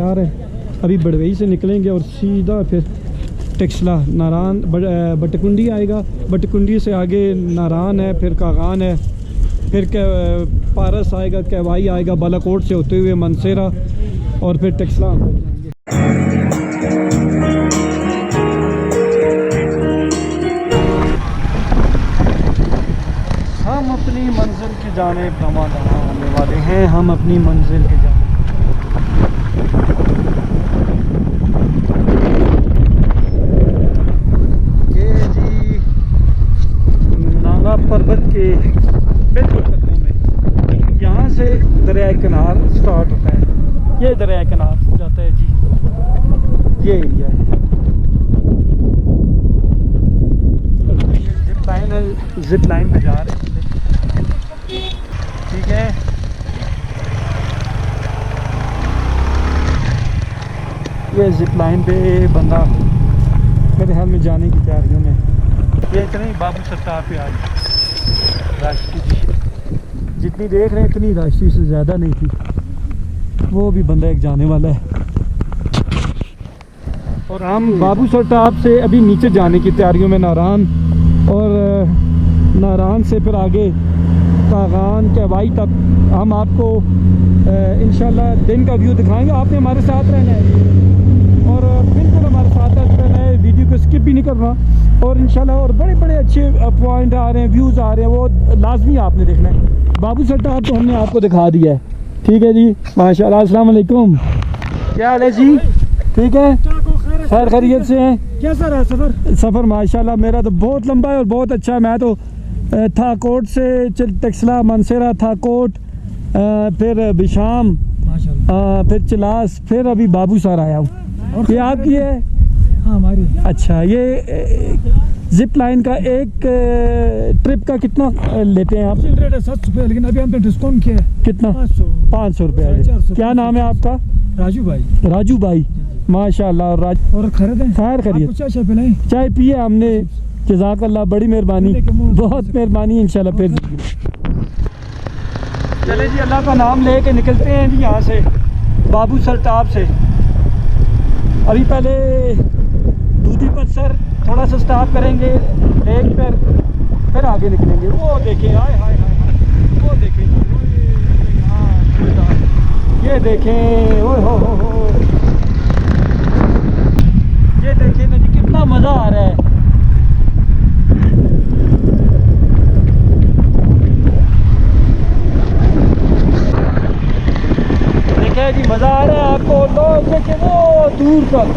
यार अभी बड़वई से निकलेंगे और सीधा फिर टेक्सला नारान बटकुंडी आएगा। बटकुंडी से आगे नारान है, फिर कागान है, फिर पारस आएगा, कैवाई आएगा, बालाकोट से होते हुए मनसेरा और फिर टेक्सला जाएंगे। हम अपनी मंजिल की जानिब रवाना होने वाले हैं। हम अपनी मंजिल की जानिब पर्वत के बिल्कुल कदमों में यहाँ से दरिया किनार स्टार्ट होता है। ये दरिया किनार जाता है जी, ये एरिया है। जिप लाइन पे जा रहे हैं, ठीक है। ये जिप लाइन पे बंदा मेरे ख्याल में जाने की तैयारियों में। ये इतनी बाबू सत्तार पे आज राशि जितनी देख रहे हैं इतनी राशि से ज़्यादा नहीं थी। वो भी बंदा एक जाने वाला है और हम बाबू सट्टाप से अभी नीचे जाने की तैयारियों में नारान, और नारान से फिर आगे कागान कैवाई तक हम आपको इंशाल्लाह दिन का व्यू दिखाएंगे। आपने हमारे साथ रहना है और बिल्कुल हमारे साथ रहना है, वीडियो को स्किप भी नहीं करना। और इंशाल्लाह और बड़े बड़े अच्छे पॉइंट आ रहे हैं, व्यूज़ आ रहे हैं, वो लाजमी आपने देखना है। बाबू सट्टाप तो हमने आपको दिखा दिया है, ठीक है जी। माशाल्लाह, अस्सलाम वालेकुम, क्या हाल है जी? ठीक है, खैर खैरियत से हैं? कैसा रहा सफ़र? सफ़र माशाल्लाह मेरा तो बहुत लंबा है और बहुत अच्छा है। मैं तो थाकोट से टेक्सला, मनसेरा, थाकोट, फिर बिशाम, फिर चिलास, फिर अभी बाबू सर आया हूँ। ये आपकी है? हाँ हमारी। अच्छा, ये जिप लाइन का एक ट्रिप का कितना लेते हैं आप? रेट है 700 रुपये, लेकिन अभी हमने डिस्काउंट किया है। कितना? 500 रुपये। क्या नाम है आपका? राजू भाई। राजू भाई, माशाल्लाह। और खैर खैरियत? चाय पिलाएं? चाय पिए हमने, जज़ाकल्लाह, बड़ी मेहरबानी, बहुत मेहरबानी। इंशाल्लाह फिर चले जी, अल्लाह का नाम ले के निकलते हैं जी यहाँ से बाबू सट्टाप से। अभी पहले दूधी पत्थर थोड़ा सा स्टॉप करेंगे लेक पर, फिर आगे निकलेंगे। वो देखें, हाय हाय हाय, वो देखें, ये देखें, ओ हो, ये देखें ना जी, कितना मज़ा आ रहा है। देखें जी, मज़ा आ रहा है आपको। लोग देखें वो दूर तक।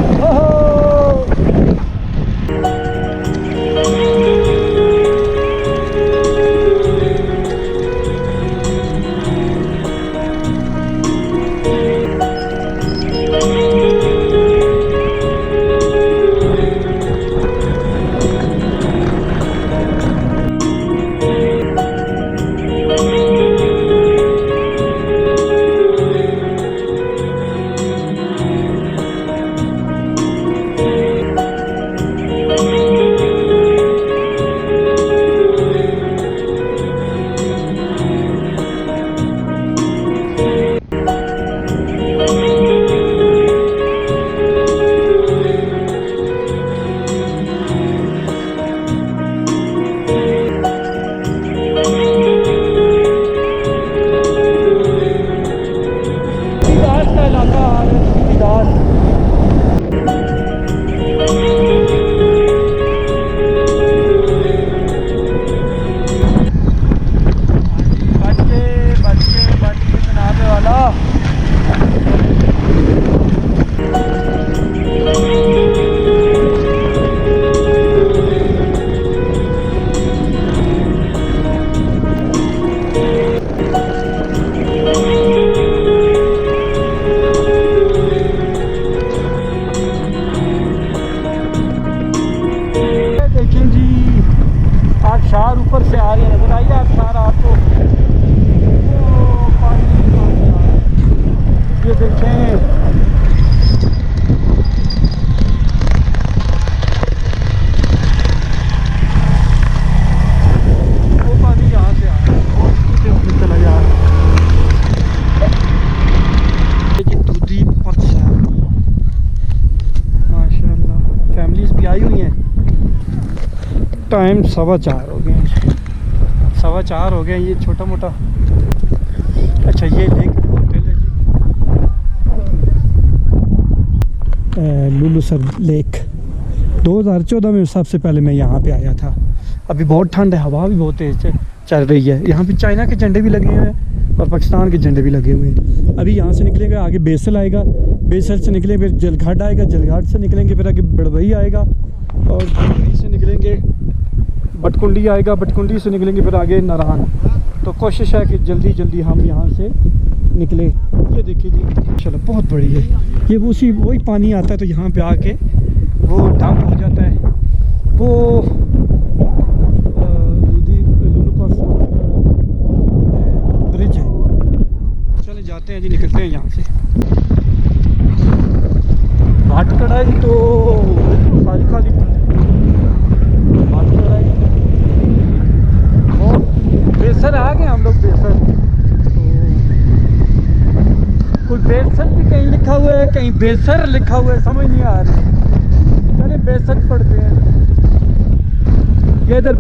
ऊपर से आ रही है, नजर आई है सारा आपको? ये देखें, वो पानी यहाँ से आ रहा है, चला जा रहा है। दूधी पत्थर टाइम 4:15 हो गए हैं, 4:15 हो गए हैं। ये छोटा मोटा, अच्छा ये लेक होटल है जी, लुलुसर लेक। 2014 में सबसे पहले मैं यहाँ पे आया था। अभी बहुत ठंड है, हवा भी बहुत तेज़ चल रही है। यहाँ पे चाइना के झंडे भी लगे हुए हैं और पाकिस्तान के झंडे भी लगे हुए हैं। अभी यहाँ से निकलेंगे, आगे बेसल आएगा, बेसल से निकलेंगे फिर जलघाट आएगा, जलघाट से निकलेंगे फिर आगे बड़वई आएगा, और बड़वई से निकलेंगे बटकुंडी आएगा, बटकुंडी से निकलेंगे फिर आगे नारायण। तो कोशिश है कि जल्दी जल्दी हम यहाँ से निकले। ये देखिए जी, चलो बहुत बड़ी है ये, वही पानी आता है तो यहाँ पे आके वो डंप हो जाता है। वो ब्रिज है। चले जाते हैं जी, निकलते हैं यहाँ से। भाट कढ़ाई तो खाली खाली भाट कढ़ाई, और बेसर आ गए हम लोग। बेसर तो कोई बेसर भी कहीं लिखा हुआ है, कहीं बेसर लिखा हुआ है, समझ नहीं आ रही। चले बेसर पढ़ते हैं। ये इधर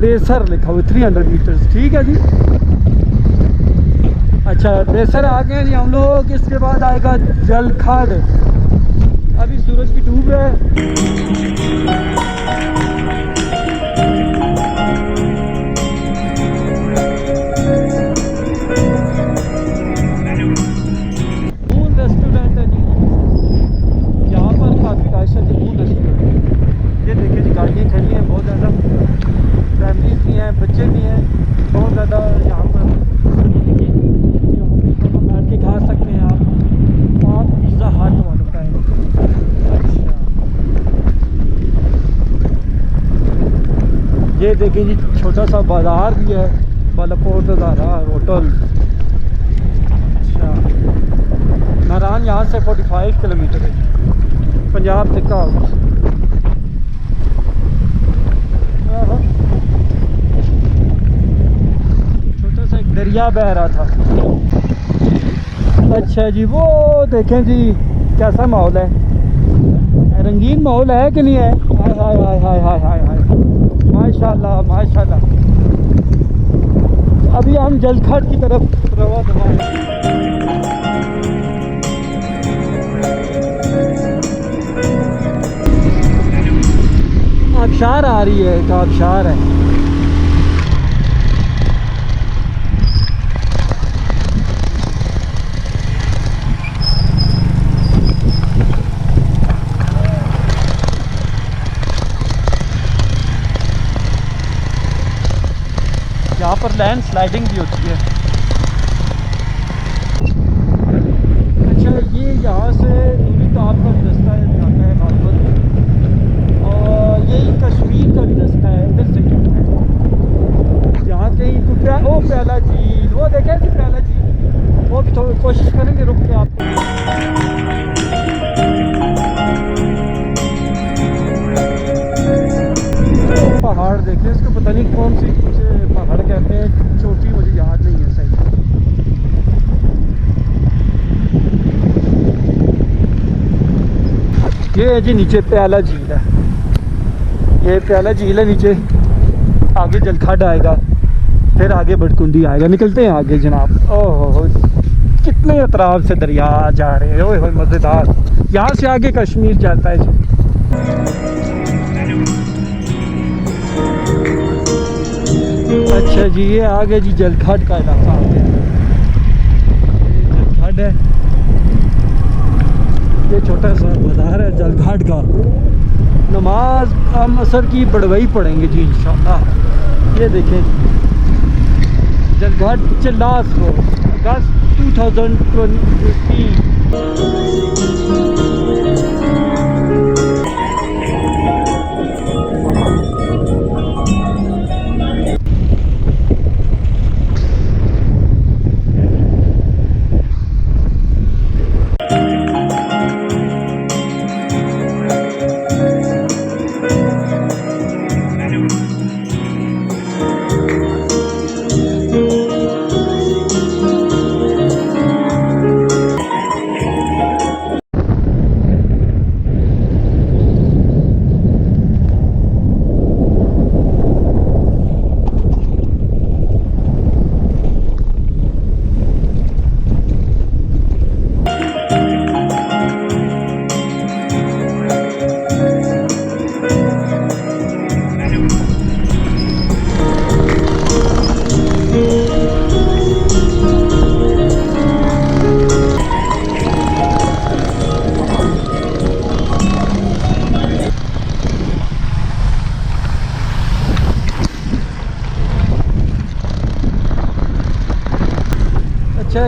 बेसर लिखा हुआ है, 300 मीटर्स, ठीक है जी। अच्छा बेसर आ गए जी हम लोग। इसके बाद आएगा जलखड़। अभी सूरज भी डूब रहा है। मून रेस्टोरेंट है जी, यहाँ पर काफ़ी राइस है जी, मून रेस्टोरेंट। ये देखिए जी, गाड़ियाँ खड़ी हैं बहुत ज़्यादा, फैमिलीज भी हैं, बच्चे भी हैं, बहुत ज़्यादा। यहाँ पर बैठ के खा सकते हैं आप पिज़्ज़ा हट वालों का है। अच्छा ये देखिए जी, छोटा सा बाज़ार भी है, बालाकोट दारा होटल। अच्छा नारायण यहाँ से 45 किलोमीटर है, पंजाब टिक्का हाउस। छोटा सा एक दरिया बह रहा था। अच्छा जी, वो देखें जी कैसा माहौल है, रंगीन माहौल है कि नहीं है। हाय हाय हाय हाय हाय हाय हाय, माशाल्लाह माशाल्लाह। अभी हम जलखड़ की तरफ रवा दवा हैं। आबशार आ रही है, एक आबशार है। यहाँ पर लैंड स्लाइडिंग भी होती है। अच्छा ये यहाँ से दूरी तो आपका भी रास्ता है, जाता है बागपत, और यही कश्मीर का भी रास्ता है। इधर से क्या है यहाँ कहीं ओ प्याला झील, वो देखें जी प्याला झील, वो भी थोड़ी कोशिश करेंगे रुक के आप। पहाड़ देखें, इसको पता नहीं कौन सी पहाड़ कहते हैं, चोटी मुझे याद नहीं है सही। ये है जी नीचे प्याला झील है, ये प्याला झील है नीचे। आगे जलखड़ आएगा, फिर आगे बटकुंडी आएगा। निकलते हैं आगे जनाब। ओहो कितने अतराफ से दरिया जा रहे हैं, ओए मज़ेदार। यहाँ से आगे कश्मीर जाता है जी। अच्छा जी ये आगे जी जलखड़ का इलाका आ गया। ये जलखड़ है, ये छोटा सा बाजार है जलखड़ का। नमाज हम असर की बड़वई पढ़ेंगे जी इंशाल्लाह। ये देखें जलखड़ चिल्लास रोड, अगस्त 2020।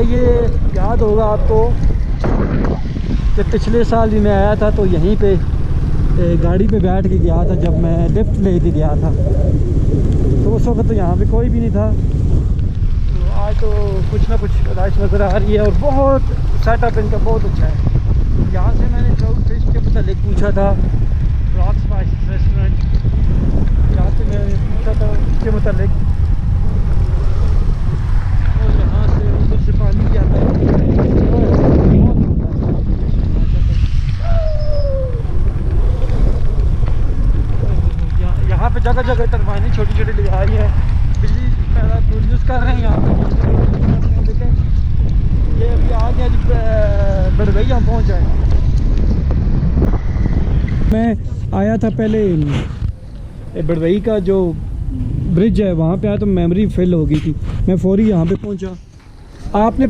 ये याद होगा आपको कि पिछले साल भी मैं आया था तो यहीं पे गाड़ी पे बैठ के गया था जब मैं लिफ्ट ले के गया था, तो उस वक्त तो यहाँ पे कोई भी नहीं था। तो आज तो कुछ ना कुछ राइश नज़र आ रही है और बहुत सेटअप इनका बहुत अच्छा है। यहाँ से मैंने ट्राउट फिश के मतलब पूछा था, रॉक स्पाइस रेस्टोरेंट, यहाँ से मैंने पूछा था उसके मतलब, और यहाँ से उधर से पानी क्या था, यहाँ पे जगह जगह टरबाइनें छोटी छोटी लगाई है, बिजली पैदा प्रोड्यूस कर रहे हैं यहाँ पे। देखें ये अभी आ गया जब बड़वैया पहुँच जाए। मैं आया था पहले बड़वई का जो ब्रिज है वहाँ पे आया तो मेमोरी फिल हो गई थी, मैं फौरी यहाँ पे पहुँचा। आपने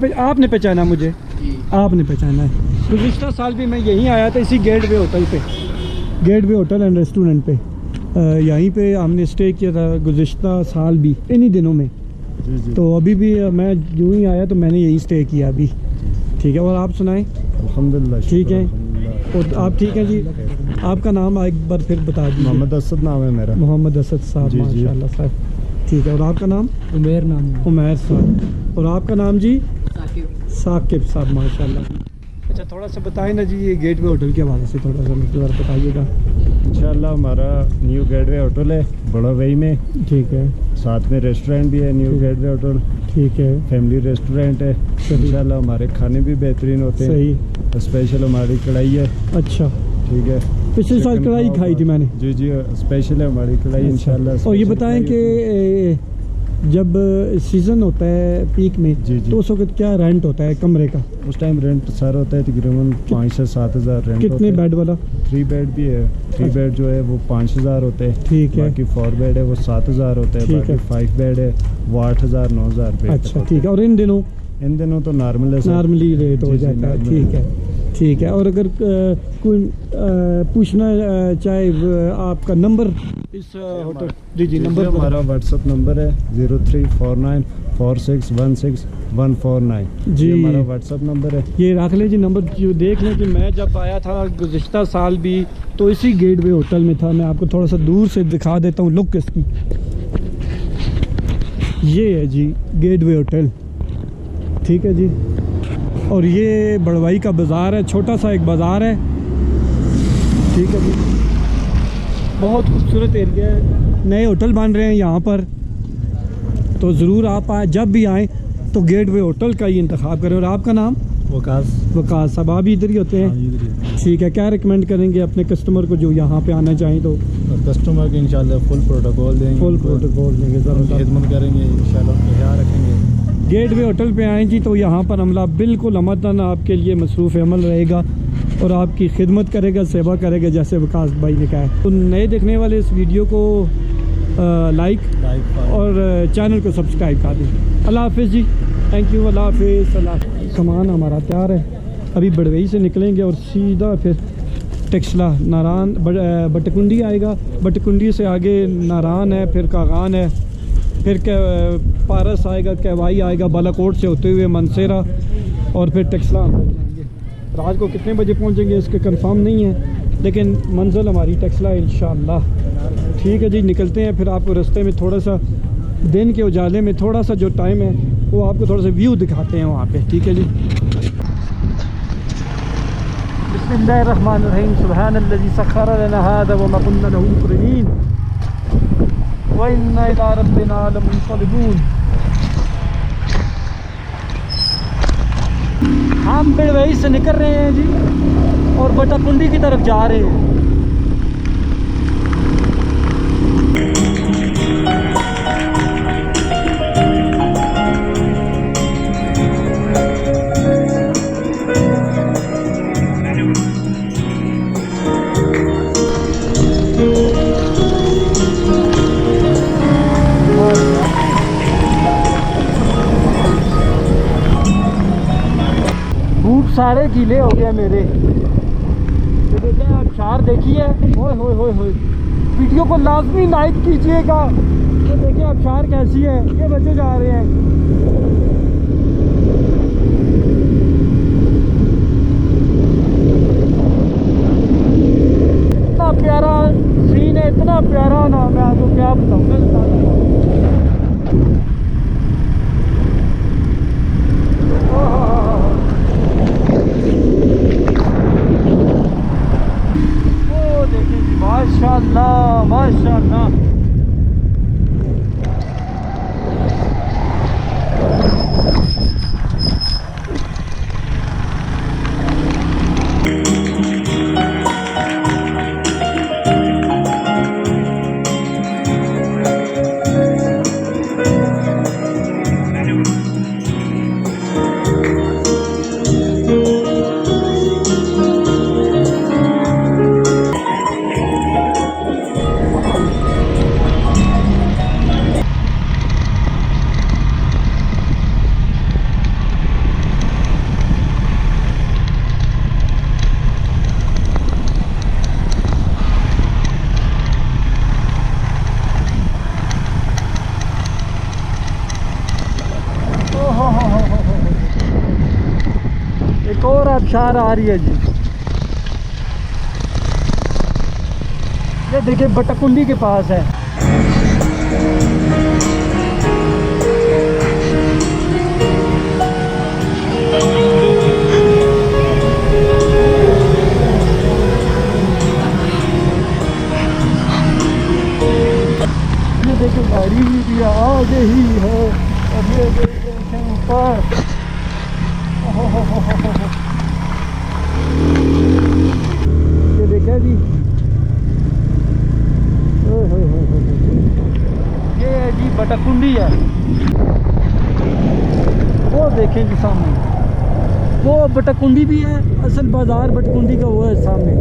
पहचाना मुझे? आपने पहचाना है। गुज़िश्ता साल भी मैं यहीं आया था इसी गेटवे होटल पे, गेटवे होटल एंड रेस्टोरेंट पे, यहीं पे हमने स्टे किया था गुज़िश्ता साल भी इन्हीं दिनों में। जी। तो अभी भी मैं यूँ ही आया तो मैंने यही स्टे किया अभी। ठीक है, और आप सुनाएं? अल्हम्दुलिल्लाह ठीक है, और आप ठीक हैं जी? आपका नाम एक बार फिर बता दीजिए। मोहम्मद असद नाम है मेरा। मोहम्मद असद साहब, जी, जी। माशाल्लाह साहब। ठीक है, और आपका नाम? उमेर नाम है। उमेर साहब। और आपका नाम जी? साकिब साहब, माशाल्लाह। अच्छा, थोड़ा सा बताएं ना जी ये गेटवे होटल के हवाले से थोड़ा सा मतलब बताइएगा। इंशाल्लाह हमारा न्यू गेटवे होटल है बड़वई में। ठीक है, साथ में रेस्टोरेंट भी है न्यू गेटवे होटल। ठीक है, फैमिली रेस्टोरेंट है। इंशाल्लाह हमारे खाने भी बेहतरीन होते हैं। सही। स्पेशल हमारी कढ़ाई है। अच्छा, ठीक है, पिछले साल चिकन कढ़ाई कबाब। खाई थी मैंने। जी जी, स्पेशल है हमारी कढ़ाई इंशाल्लाह। और ये स्पेशल बताएं कढ़ाई होती है। कि जब सीज़न होता है पीक में, जी, जी। तो उस वक्त क्या रेंट होता है कमरे का? उस टाइम रेंट सर होता है तकरीबन 5 से 7 हज़ार रेंट। कितने बेड वाला? 3 बेड भी है। 3 बेड जो है वो 5,000 होते हैं। ठीक है। बाकी 4 बेड है वो 7,000 होते हैं। ठीक बाकी है। 5 बेड है वो 8,000 9,000 रुपये। अच्छा, ठीक है। और इन दिनों तो नॉर्मल है सर। नॉर्मली रेट हो जी, जी, जाता है। नॉर्मल ठीक है, ठीक है। और अगर कोई पूछना चाहे आपका नंबर इस होटल, जी नंबर हमारा व्हाट्सअप नंबर है 03494616 जी, हमारा व्हाट्सअप नंबर है। ये रख लें जी नंबर। जो देख लें कि मैं जब आया था गुज़िश्ता साल भी तो इसी गेटवे होटल में था। मैं आपको थोड़ा सा दूर से दिखा देता हूँ लुक इसकी। ये है जी गेटवे होटल, ठीक है जी। और ये बड़वाई का बाज़ार है, छोटा सा एक बाज़ार है, ठीक है जी। बहुत खूबसूरत एरिया है, नए होटल बन रहे हैं यहाँ पर, तो ज़रूर आप आए, जब भी आएँ तो गेटवे होटल का ही इंतखाब करें। और आपका नाम? वकास साहब। आप भी इधर ही होते हैं? ठीक है। क्या रिकमेंड करेंगे अपने कस्टमर को जो यहाँ पे आना चाहें? तो कस्टमर के इंशाल्लाह फुल प्रोटोकॉल देंगे, फुल प्रोटोकॉल देंगे, खिदमत करेंगे इंशाल्लाह, ख्याल रखेंगे। गेटवे होटल पे आएँ जी तो यहाँ पर अमला बिल्कुल अमदन आपके लिए मसरूफ़ अमल रहेगा और आपकी खिदमत करेगा, सेवा करेगा, जैसे वकास भाई ने कहा है। तो नए देखने वाले इस वीडियो को लाइक और चैनल को सब्सक्राइब कर दें। अल्लाह हाफिज़ जी, थैंक यू, अल्लाह हाफिज़। सामान हमारा तैयार है, अभी बड़वई से निकलेंगे और सीधा फिर टेक्सला नारान बटकुंडी आएगा, बटकुंडी से आगे नारान है, फिर कागान है, फिर पारस आएगा, कहवाई आएगा, बालाकोट से होते हुए मनसेरा और फिर टेक्सला जाएंगे। रात को कितने बजे पहुंचेंगे इसके कंफर्म नहीं है, लेकिन मंजिल हमारी टेक्सला है इंशाअल्लाह। ठीक है जी, निकलते हैं। फिर आपको रास्ते में थोड़ा सा दिन के उजाले में थोड़ा सा जो टाइम है वो आपको थोड़ा सा व्यू दिखाते हैं वहाँ पे। ठीक है जी। बिस्मिल्लाहिर्रहमानिर्रहीम। सुब्हानल्लज़ी सख्खर लना हाज़ा व मा कुन्ना लहू मुक़रिनीन व इन्ना इला रब्बिना लमुनक़लिबून। हम बड़वई से निकल रहे हैं जी और बटाकुंडी की तरफ जा रहे हैं। बूट सारे गीले हो गए मेरे। ये देखें, अबशार देखिए, ओए होए होए होए। वीडियो को लाजमी लाइक कीजिएगा। ये देखिए अबशार कैसी है, ये बच्चे जा रहे हैं। आबशार आ रही है जी। ये देखिए बटकुंडी के पास है। ये देखिए गाड़ी भी आगे ही है। अब ये देखें ऊपर, ये देखा जी, ये है जी बटकुंडी है। वो देखें जी सामने, वो बटकुंडी भी है, असल बाजार बटकुंडी का वो है सामने।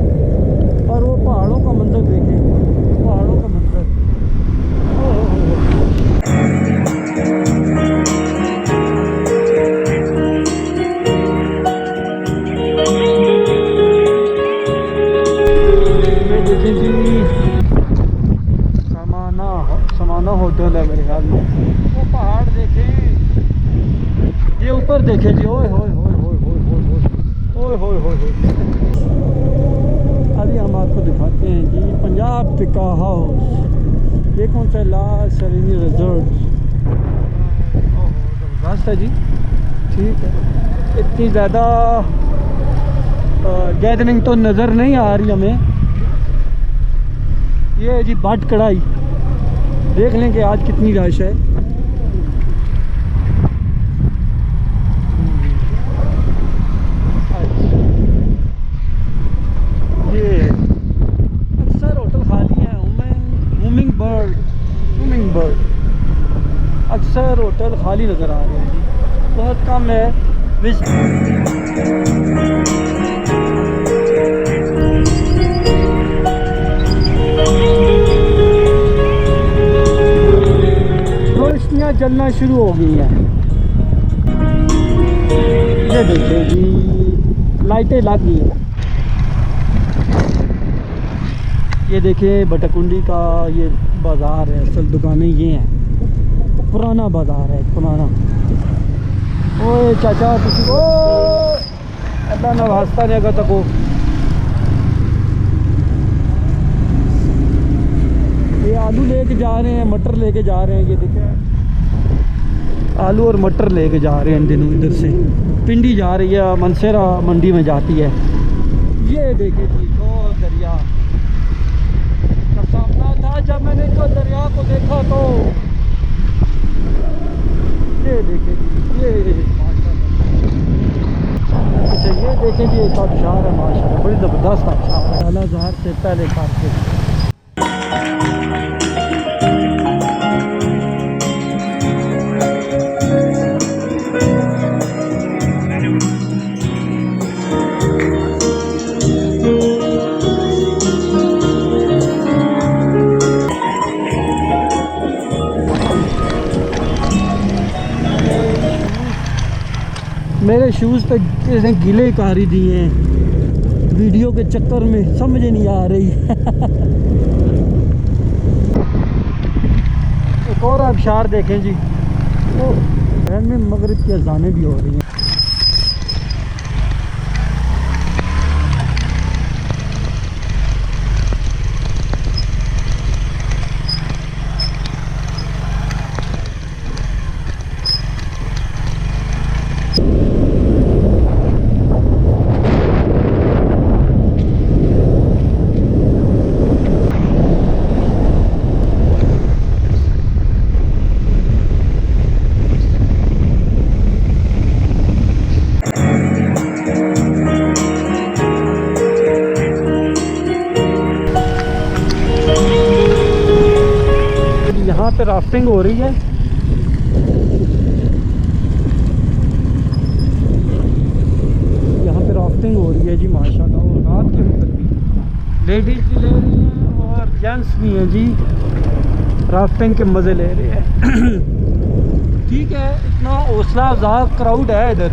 और वो पहाड़ों का मंजर देखें, पहाड़ों का मंजर। ये देखें जी समाना होटल है मेरे ख्याल में। वो पहाड़ देखें, ये ऊपर देखें जी। ओए होए होए होए होए होए होए होए होए होए। अभी हम आपको दिखाते हैं जी पंजाब टिक्का हाउस। ये कौन सा ला सरीनी रिजॉर्ट। जबरदस्त है जी, ठीक है। इतनी ज़्यादा गैदरिंग तो नज़र नहीं आ रही हमें। ये है जी भट कढ़ाई, देख लें कि आज कितनी रश है। ये अक्सर होटल खाली हैं। हुमिंग बर्ड अक्सर होटल खाली नज़र आ रहे हैं जी, बहुत कम है। रोशनियाँ जलना शुरू हो गई हैं। ये देखिए जी लाइटें लग गई हैं। ये देखिए बटकुंडी का ये बाज़ार है, असल दुकानें ये हैं। पुराना बाज़ार है, पुराना। ओए चाचा तुसी ओ अल्लाह ना वास्ता नहीं अगर तको। ये आलू लेके जा रहे हैं, मटर लेके जा रहे हैं। ये देखिए आलू और मटर लेके जा रहे हैं इन दिनों। इधर से पिंडी जा रही है, मनसेरा मंडी में जाती है। ये देखिए जी दो दरिया का सामना था जब मैंने तो दरिया को देखा तो। ये देखिए जी, ये अच्छा ये देखें जी एक आबशार है माशाल्लाह, बड़ी ज़बरदस्त आबशार है। अलाज़हर से पहले काट मेरे शूज़ पे इसने गीले कारी दिए हैं वीडियो के चक्कर में, समझ नहीं आ रही। एक और आबशार देखें जी, वो में मगरिब की अज़ानें भी हो रही हैं। यहाँ पे राफ्टिंग हो रही है। यहाँ पे राफ्टिंग हो रही है जी माशाल्लाह। और रात के वक्त भी लेडीज भी ले रही हैं और जेंट्स भी हैं जी, राफ्टिंग के मज़े ले रहे हैं। ठीक है, इतना हौसला अफजा क्राउड है इधर।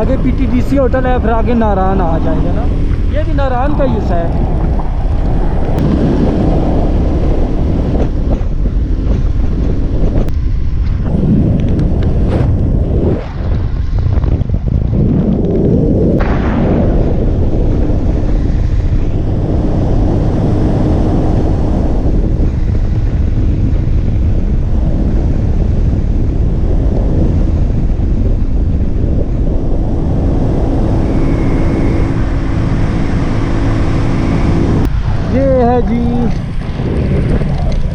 आगे PTDC होटल है, फिर आगे नारायण आ जाएगा ना। ये भी नारायण का हिस्सा है। है जी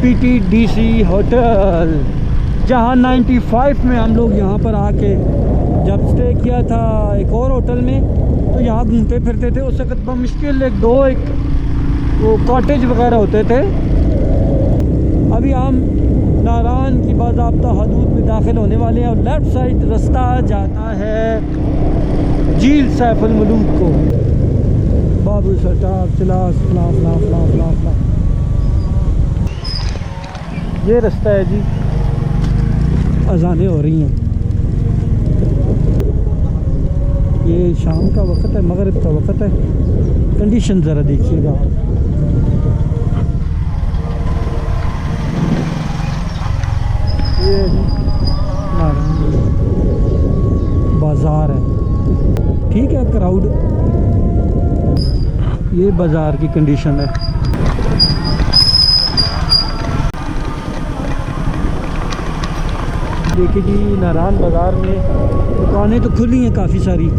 PTDC होटल, जहाँ 95 में हम लोग यहाँ पर आके जब स्टे किया था एक और होटल में, तो यहाँ घूमते फिरते थे। उस वक्त मुश्किल एक वो कॉटेज वगैरह होते थे। अभी हम नारान की बाज़ाब्ता हदूद में दाखिल होने वाले हैं और लेफ़्ट साइड रास्ता जाता है झील सैफुल मलूक को। बाबू सरटाप चला फला फला फला फला फला, ये रास्ता है जी। अज़ानें हो रही हैं, ये शाम का वक्त है, मगरिब का वक्त है। कंडीशन ज़रा देखिएगा आप। ये बाज़ार है, ठीक है, क्राउड। ये बाज़ार की कंडीशन है। देखिए जी, नारान बाज़ार में दुकानें तो खुली हैं काफ़ी सारी। तो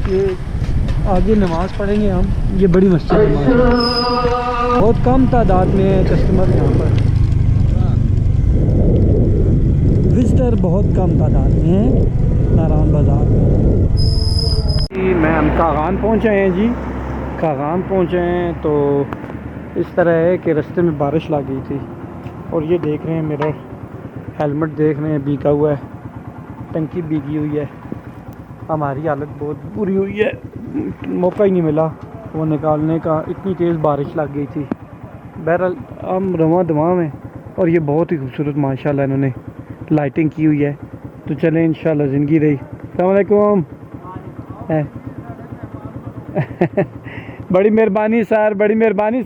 ये आगे नमाज़ पढ़ेंगे हम। ये बड़ी मस्जिद है, बहुत कम तादाद में कस्टमर यहाँ पर, विजिटर बहुत कम तादाद में है नारान बाज़ार में। मैं हम कागान पहुँचे हैं जी, कागान पहुँचे हैं। तो इस तरह है कि रास्ते में बारिश लग गई थी और ये देख रहे हैं मिरर, हेलमेट देख रहे हैं भीगा हुआ है, टंकी भीगी हुई है। हमारी हालत बहुत बुरी हुई है, मौका ही नहीं मिला वो निकालने का, इतनी तेज़ बारिश लग गई थी। बहरहाल हम रवां दवा में, और ये बहुत ही खूबसूरत माशाल्लाह इन्होंने लाइटिंग की हुई है। तो चलें इंशाल्लाह ज़िंदगी रही। अस्सलाम वालेकुम। बड़ी मेहरबानी सर, बड़ी मेहरबानी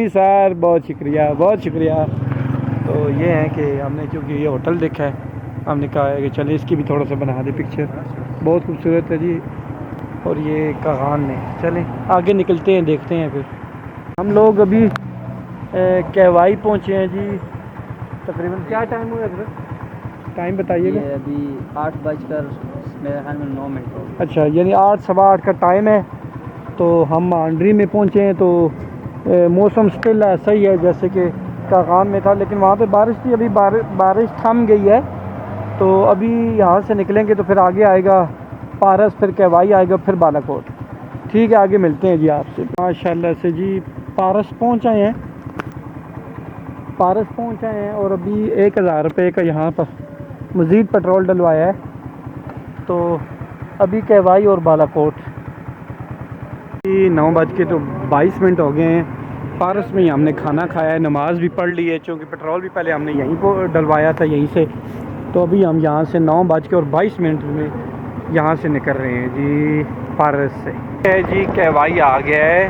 सर, बहुत शुक्रिया, बहुत शुक्रिया। तो ये है कि हमने चूँकि ये होटल देखा है, हमने कहा है कि चले इसकी भी थोड़ा सा बना दे पिक्चर। बहुत खूबसूरत है जी। और ये कागान में, चलें आगे निकलते हैं, देखते हैं। फिर हम लोग अभी कहवाई पहुँचे हैं जी। तकरीबन क्या टाइम हुआ है? टाइम बताइएगा। अभी 8:09 हो। अच्छा, यानी 8 सवा 8 का टाइम है। तो हम मांडरी में पहुँचे हैं। तो मौसम स्टिल ऐसा ही है जैसे कि कागान में था, लेकिन वहाँ पे बारिश थी। अभी बारिश थम गई है। तो अभी यहाँ से निकलेंगे तो फिर आगे आएगा पारस, फिर कहवाई आएगा, फिर बालाकोट। ठीक है, आगे मिलते हैं जी आपसे। माशाल्लाह से जी पारस पहुँच आए हैं, पारस पहुँच आए हैं। और अभी 1000 रुपये का यहाँ पर मज़ीद पेट्रोल डलवाया है। तो अभी कहवाई और बालाकोट 9:22 हो गए हैं। पारस में ही हमने खाना खाया है, नमाज़ भी पढ़ ली है, क्योंकि पेट्रोल भी पहले हमने यहीं को डलवाया था, यहीं से। तो अभी हम यहाँ से 9:22 में यहाँ से निकल रहे हैं जी पारस से। जी कहवाई आ गया है,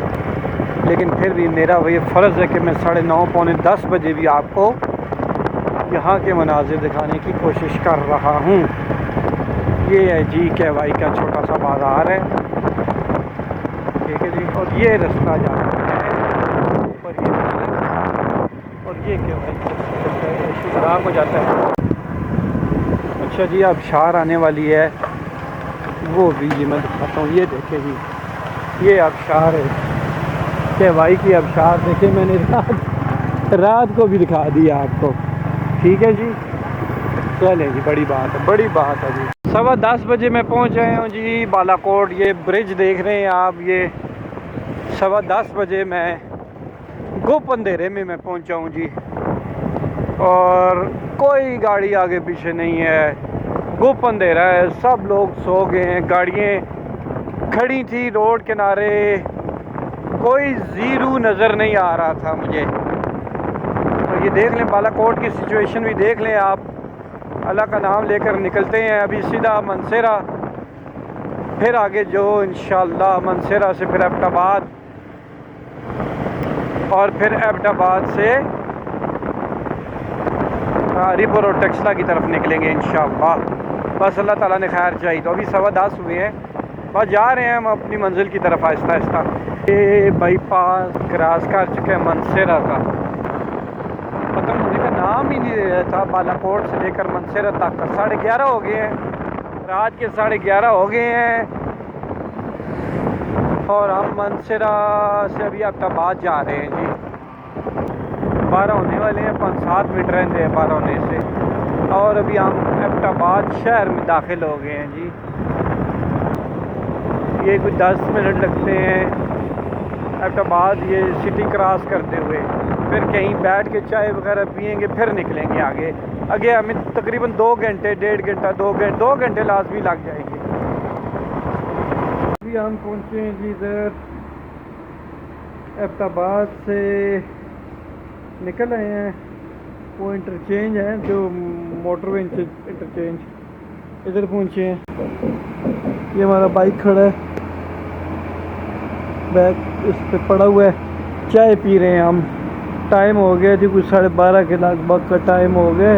लेकिन फिर भी मेरा ये फ़र्ज़ है कि मैं 9:30 पौने 10 बजे भी आपको यहाँ के मनाजिर दिखाने की कोशिश कर रहा हूँ। ये है जी कहवाई का छोटा सा बाज़ार है, ठीक है जी। और ये रास्ता जाता है ऊपर, और ये कहवाई शुक्रान हो जाता है। अच्छा जी, अब शार आने वाली है, वो भी जी मैं दिखाता हूँ। ये देखे जी, ये अबशार है कहवाई की अबशार। देखे मैंने रात को भी दिखा दिया आपको, ठीक है जी। चलें जी, बड़ी बात है, बड़ी बात है जी। 10:15 बजे मैं पहुँच गए हूँ जी बालाकोट। ये ब्रिज देख रहे हैं आप, ये 10:15 बजे मैं गुप अंधेरे में मैं पहुँचा हूँ जी। और कोई गाड़ी आगे पीछे नहीं है, गुप अंधेरा है, सब लोग सो गए हैं। गाड़ियाँ खड़ी थी रोड किनारे, कोई ज़ीरू नज़र नहीं आ रहा था मुझे। तो ये देख लें, बालाकोट की सिचुएशन भी देख लें आप। अल्लाह का नाम लेकर निकलते हैं अभी सीधा मनसेरा, फिर आगे जो इंशाअल्लाह मनसेरा से फिर एबटाबाद, और फिर एबटाबाद से रिपोर और टेक्सला की तरफ निकलेंगे इंशाअल्लाह। बस अल्लाह ताला ने खैर चाहिए। तो अभी 10:15 हुए हैं, बस जा रहे हैं हम अपनी मंजिल की तरफ आहिस्ता आहिस्ता। ये बाईपास क्रॉस कर चुके हैं मनसेरा का, ख़त्म होने का नाम ही नहीं दे रहा था। बालाकोट से लेकर मंसेरा तक 11:30 हो गए हैं, रात के 11:30 हो गए हैं और हम मंसेरा से अभी एबटाबाद जा रहे हैं जी। 12 होने वाले हैं, 5-7 मिनट रहते हैं 12 होने से, और अभी हम एबटाबाद शहर में दाखिल हो गए हैं जी। ये कुछ 10 मिनट लगते हैं एबटाबाद ये सिटी क्रॉस करते हुए, फिर कहीं बैठ के चाय वगैरह पियेंगे, फिर निकलेंगे आगे। आगे हमें तकरीबन 2 घंटे, 1.5 घंटा, 2 घंटे लाजमी लग जाएंगे। अभी हम पहुँचे हैं जी इधर, एबटाबाद से निकल आए हैं। वो इंटरचेंज है जो मोटरवे इंटरचेंज, इधर पहुँचे हैं। ये हमारा बाइक खड़ा है, बैग इस पे पड़ा हुआ है, चाय पी रहे हैं हम। टाइम हो गया जी कुछ 12:30 के लगभग का टाइम हो गया,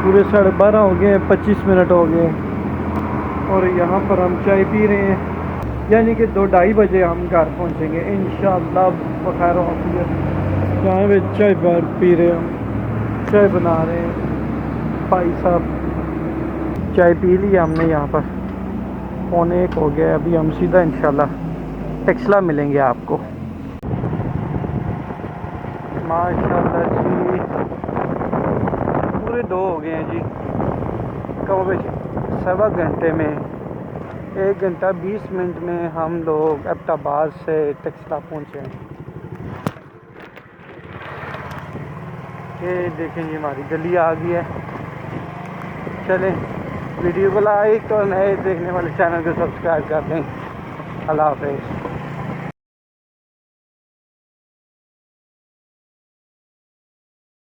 पूरे 12:30 हो गए, 25 मिनट हो गए और यहाँ पर हम चाय पी रहे हैं। यानी कि 2-2:30 बजे हम घर पहुँचेंगे इंशाअल्लाह बखैर आफियत। यहाँ पे चाय पी रहे हैं हम, चाय बना रहे हैं भाई साहब। चाय पी ली हमने, यहाँ पर 1:15 हो गया। अभी हम सीधा इंशाल्लाह टेक्सला मिलेंगे आपको। माशाल्लाह जी पूरे 2 हो गए हैं जी, कब 7 घंटे में, 1 घंटा 20 मिनट में हम लोग एबटाबाद से टेक्सला पहुँचे हैं। ये देखें जी हमारी गली आ गई है। चलें, वीडियो को लाइक और नए देखने वाले चैनल को सब्सक्राइब कर दें। अल्लाह हाफ़िज़।